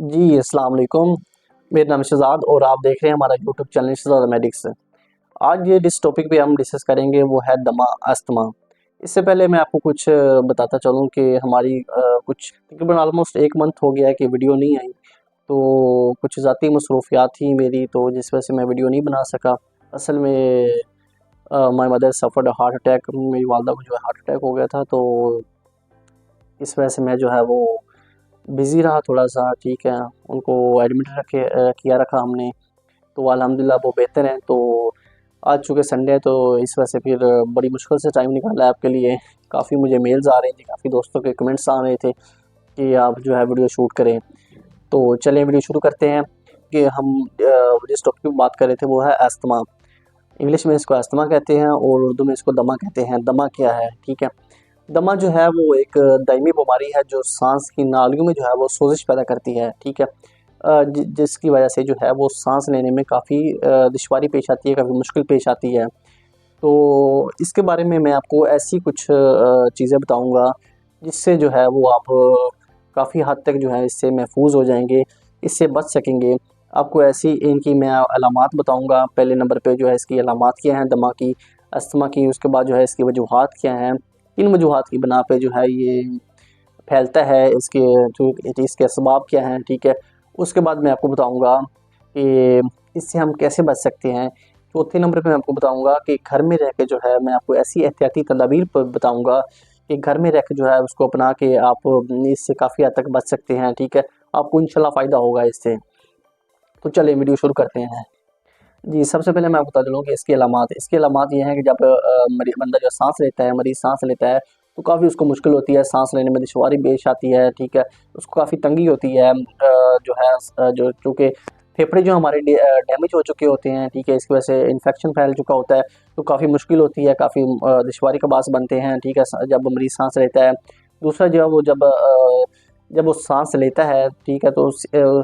जी, अस्सलाम वालेकुम। मेरा नाम है शहज़ाद और आप देख रहे हैं हमारा यूट्यूब चैनल शहज़ाद मेडिक्स। आज ये जिस टॉपिक पे हम डिस्कस करेंगे वो है दमा, अस्थमा। इससे पहले मैं आपको कुछ बताता चलूँ कि हमारी कुछ तकरीबन ऑलमोस्ट 1 मंथ हो गया है कि वीडियो नहीं आई। तो कुछ ज़ाती मसरूफ़ियात थी मेरी, तो जिस वजह से मैं वीडियो नहीं बना सका। असल में my mother suffered heart attack, मेरी वालिदा को जो है हार्ट अटैक हो गया था, तो इस वजह से मैं जो है वो बिज़ी रहा थोड़ा-सा, ठीक है। उनको एडमिट किया रखा हमने, तो अल्हम्दुलिल्लाह वो बेहतर हैं। तो आज चूँकि संडे है, तो इस वजह से फिर बड़ी मुश्किल से टाइम निकाला है आपके लिए। काफ़ी मुझे मेल्स आ रहे थे, काफ़ी दोस्तों के कमेंट्स आ रहे थे कि आप जो है वीडियो शूट करें। तो चलिए वीडियो शुरू करते हैं कि हम जिस टॉपिक पे बात कर रहे थे वो है अस्थमा। इंग्लिश में इसको अस्थमा कहते हैं और उर्दू में इसको दमा कहते हैं। दमा क्या है, ठीक है। दमा जो है वो एक दायमी बीमारी है जो सांस की नालियों में जो है वो सोजिश पैदा करती है, ठीक है। जिसकी वजह से जो है वो सांस लेने में काफ़ी दुश्वारी पेश आती है, काफ़ी मुश्किल पेश आती है। तो इसके बारे में मैं आपको ऐसी कुछ चीज़ें बताऊंगा जिससे जो है वो आप काफ़ी हद तक जो है इससे महफूज हो जाएंगे, इससे बच सकेंगे। आपको ऐसी इनकी मैं अलामात बताऊंगा। पहले नंबर पे जो है इसकी अलामात क्या हैं दमा की, अस्थमा की। उसके बाद जो है इसकी वजूहात क्या हैं, किन वजूहात की बिना पे जो है ये फैलता है, इसके जो इसके असबाब क्या हैं, ठीक है। उसके बाद मैं आपको बताऊंगा कि इससे हम कैसे बच सकते हैं। चौथे नंबर पे मैं आपको बताऊंगा कि घर में रह के जो है मैं आपको ऐसी एहतियाती तदाबीर बताऊंगा कि घर में रह के जो है उसको अपना के आप इससे काफ़ी हद तक बच सकते हैं, ठीक है। आपको इंशाल्लाह फ़ायदा होगा इससे। तो चलिए वीडियो शुरू करते हैं। जी, सबसे पहले मैं आपको बता दूँ कि इसकी अलामात ये हैं कि जब बंदा जो साँस लेता है, मरीज़ साँस लेता है, तो काफ़ी उसको मुश्किल होती है, साँस लेने में दुश्वारी पेश आती है, ठीक है। उसको काफ़ी तंगी होती है, जो है जो चूँकि फेफड़े जो हमारे डैमेज हो चुके होते हैं, ठीक है, इसकी वजह से इन्फेक्शन फैल चुका होता है, तो काफ़ी मुश्किल होती है, काफ़ी दुश्वारी का बास बनते हैं, ठीक है, जब मरीज़ साँस लेता है। दूसरा जो है वो जब वो साँस लेता है, ठीक है, तो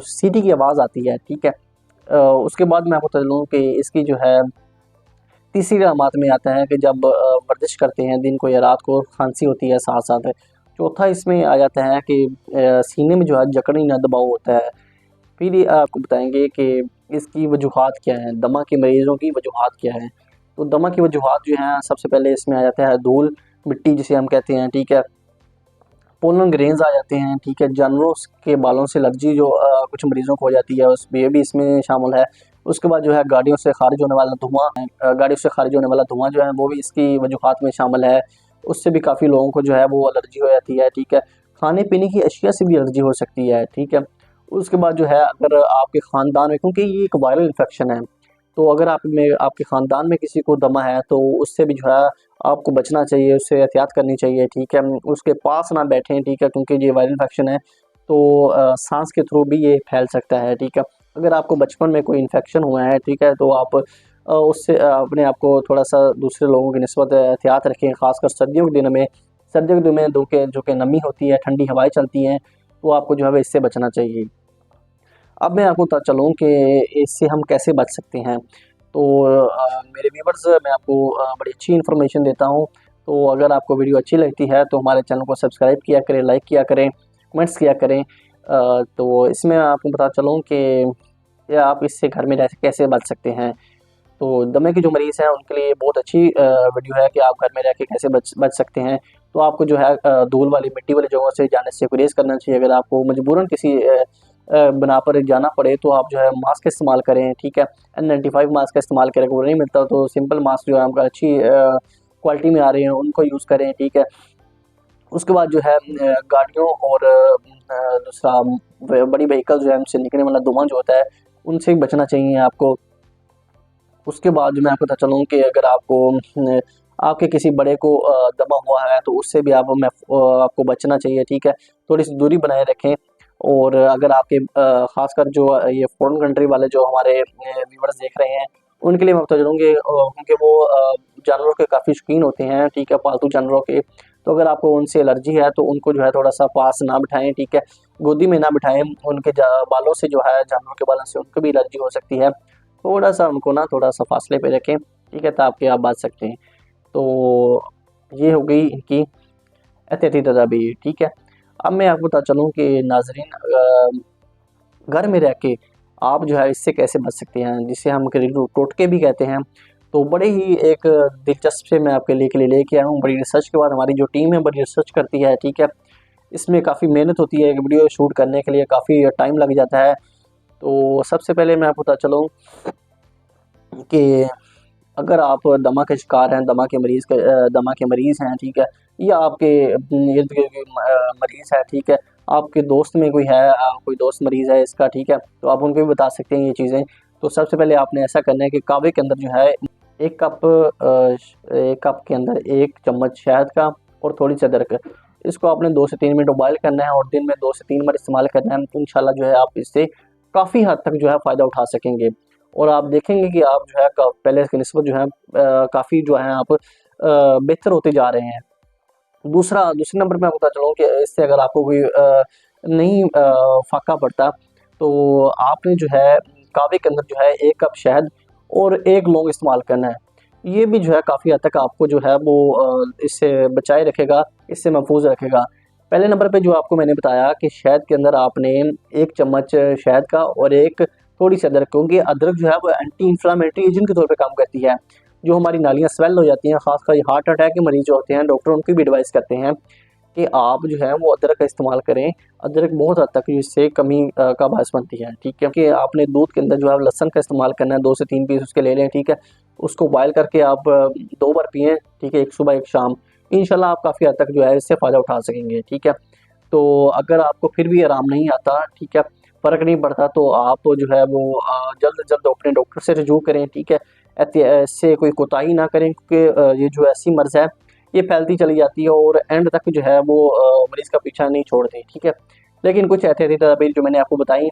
सीटी की आवाज़ आती है, ठीक है। उसके बाद मैं आपको बता दूँ कि इसकी जो है तीसरी अलामत में आता है कि जब वर्जिश करते हैं दिन को या रात को खांसी होती है साथ-साथ। चौथा इसमें आ जाता है कि सीने में जो है जकड़न या दबाव होता है। फिर ये आपको बताएँगे कि इसकी वजूहात क्या हैं, दमा के मरीज़ों की वजूहात क्या हैं। तो दमा की वजूहात जो हैं सबसे पहले इसमें आ जाता है धूल, मिट्टी जिसे हम कहते हैं, ठीक है। पोलन ग्रेन्स आ जाते हैं, ठीक है। जानवरों के बालों से एलर्जी जो कुछ मरीज़ों को हो जाती है, उस ये भी इसमें शामिल है। उसके बाद जो है गाड़ियों से खारिज होने वाला धुआँ गाड़ियों से खारिज होने वाला धुआँ जो है वो भी इसकी वजूहात में शामिल है। उससे भी काफ़ी लोगों को जो है वो एलर्जी हो जाती है, ठीक है। खाने-पीने की अशिया से भी एलर्जी हो सकती है, ठीक है। उसके बाद जो है अगर आपके ख़ानदान में, क्योंकि ये एक वायरल इन्फेक्शन है, तो अगर आपके ख़ानदान में किसी को दमा है तो उससे भी जो है आपको बचना चाहिए, उससे एहतियात करनी चाहिए, ठीक है। उसके पास ना बैठें, ठीक है, क्योंकि ये वायरल इन्फेक्शन है, तो सांस के थ्रू भी ये फैल सकता है, ठीक है। अगर आपको बचपन में कोई इन्फेक्शन हुआ है, ठीक है, तो आप उससे अपने आप को थोड़ा-सा दूसरे लोगों की निस्बत एहतियात रखें, ख़ासकर सर्दियों के दिनों में। सर्दियों के दिनों में जो कि नमी होती है, ठंडी हवाएँ चलती हैं, तो आपको जो है इससे बचना चाहिए। अब मैं आपको बताता चलूँ कि इससे हम कैसे बच सकते हैं। तो मेरे व्यूअर्स, मैं आपको बड़ी अच्छी इन्फॉर्मेशन देता हूँ। तो अगर आपको वीडियो अच्छी लगती है तो हमारे चैनल को सब्सक्राइब किया करें, लाइक किया करें, कमेंट्स किया करें। तो इसमें आपको बताता चलूँ कि आप इससे घर में रह के कैसे बच सकते हैं। तो दमे के जो मरीज़ हैं उनके लिए बहुत अच्छी वीडियो है कि आप घर में रह के कैसे बच सकते हैं। तो आपको जो है धूल वाली, मिट्टी वाली जगहों से जाने से गुरेज़ करना चाहिए। अगर आपको मजबूरन किसी बिना पर जाना पड़े तो आप जो है मास्क इस्तेमाल करें, ठीक है। N95 मास्क का इस्तेमाल करें, अगर वो नहीं मिलता तो सिंपल मास्क जो है आपका अच्छी क्वालिटी में आ रहे हैं उनको यूज़ करें, ठीक है। उसके बाद जो है गाड़ियों और दूसरा बड़ी व्हीकल जो है उनसे निकलने वाला धुआँ जो होता है उनसे बचना चाहिए आपको। उसके बाद जो मैं आपको बताता चलूँ कि अगर आपके किसी बड़े को दमा हुआ है तो उससे भी आपको बचना चाहिए, ठीक है। थोड़ी-सी दूरी बनाए रखें। और अगर आपके ख़ासकर जो ये फ़ॉरेन कंट्री वाले जो हमारे व्यूअर्स देख रहे हैं, उनके लिए मैं बताता चलूँ कि क्योंकि वो जानवरों के काफ़ी शौकीन होते हैं, ठीक है, पालतू जानवरों के। तो अगर आपको उनसे एलर्जी है तो उनको जो है थोड़ा-सा पास ना बिठाएँ, ठीक है। गोदी में ना बिठाएँ, उनके बालों से जो है, जानवरों के बालों से उनको भी एलर्जी हो सकती है। थोड़ा-सा उनको ना थोड़ा-सा फ़ासले पे रखें, ठीक है, ताकि आप बच सकते हैं। तो ये हो गई इनकी एहतियाती तदाबीर, ठीक है। अब मैं आपको बताता चलूँ कि नाज़रीन, घर में रह के आप जो है इससे कैसे बच सकते हैं, जिसे हम घरेलू टोटके भी कहते हैं। तो बड़े ही एक दिलचस्प से मैं आपके लिए लेके आया हूँ। बड़ी रिसर्च के बाद हमारी जो टीम है बड़ी रिसर्च करती है, ठीक है। इसमें काफ़ी मेहनत होती है, एक वीडियो शूट करने के लिए काफ़ी टाइम लग जाता है। तो सबसे पहले मैं आपको बता चलूँ कि अगर आप दमा के शिकार हैं, दमा के मरीज़ हैं, ठीक है, या आपके इर्द-गिर्द के मरीज़ है, ठीक है, आपके दोस्त में कोई है, कोई दोस्त मरीज़ है इसका, ठीक है, तो आप उनको भी बता सकते हैं ये चीज़ें। तो सबसे पहले आपने ऐसा करना है कि कहवे के अंदर जो है 1 कप 1 कप के अंदर 1 चम्मच शहद का और थोड़ी-सी अदरक, इसको आपने 2 से 3 मिनट बॉयल करना है और दिन में 2 से 3 बार इस्तेमाल करना है। इंशाल्लाह जो है आप इससे काफ़ी हद तक जो है फ़ायदा उठा सकेंगे। और आप देखेंगे कि आप जो है पहले की निस्बत जो है काफ़ी जो है आप बेहतर होते जा रहे हैं। दूसरे नंबर पे मैं बता चलूँ कि इससे अगर आपको कोई नहीं फ़ाक़ा पड़ता, तो आपने जो है कहवे के अंदर जो है 1 कप शहद और 1 लौंग इस्तेमाल करना है। ये भी जो है काफ़ी हद तक आपको जो है वो इससे बचाए रखेगा, इससे महफूज़ रखेगा। पहले नंबर पे जो आपको मैंने बताया कि शहद के अंदर आपने 1 चम्मच शहद का और 1 थोड़ी-सी अदरक, क्योंकि अदरक जो है वो एंटी इन्फ्लेमेटरी एजेंट के तौर पे काम करती है। जो हमारी नालियाँ स्वेल हो जाती हैं, ख़ासकर हार्ट अटैक के मरीज़ जो होते हैं, डॉक्टर उनकी भी एडवाइस करते हैं कि आप जो है वो अदरक का इस्तेमाल करें। अदरक बहुत हद तक इससे कमी का बायस बनती है, ठीक है? कि आपने दूध के अंदर जो है लहसुन का इस्तेमाल करना है, 2 से 3 पीस उसके ले लें, ठीक है? उसको बॉयल करके आप 2 बार पिएँ, ठीक है? एक सुबह, एक शाम। इंशाल्लाह आप काफ़ी हद तक जो है इससे फ़ायदा उठा सकेंगे, ठीक है? तो अगर आपको फिर भी आराम नहीं आता, ठीक है, फ़र्क नहीं पड़ता, तो आप जो है वो जल्द से जल्द अपने डॉक्टर से रुजू करें, ठीक है? इससे कोई कोताही ना करें, क्योंकि ये जो ऐसी मर्ज़ है, ये फैलती चली जाती है और एंड तक जो है वो मरीज़ का पीछा नहीं छोड़ती, ठीक है? लेकिन कुछ एहतियाती तदाबीर जो मैंने आपको बताई,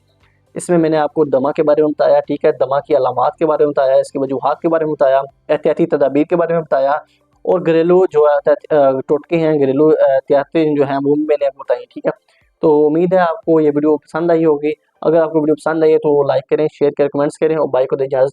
इसमें मैंने आपको दमा के बारे में बताया, ठीक है? दमा की अलामात के बारे में बताया, इसकी वजूहात के बारे में बताया, एहतियाती तदाबीर के बारे में बताया और घरेलू जो टोटके हैं, घरेलू एहतियातें जो हैं वो भी मैंने आपको बताई, ठीक है? तो उम्मीद है आपको ये वीडियो पसंद आई होगी। अगर आपको वीडियो पसंद आई है तो लाइक करें, शेयर करें, कमेंट्स करें और भाई को दें इजाज़त।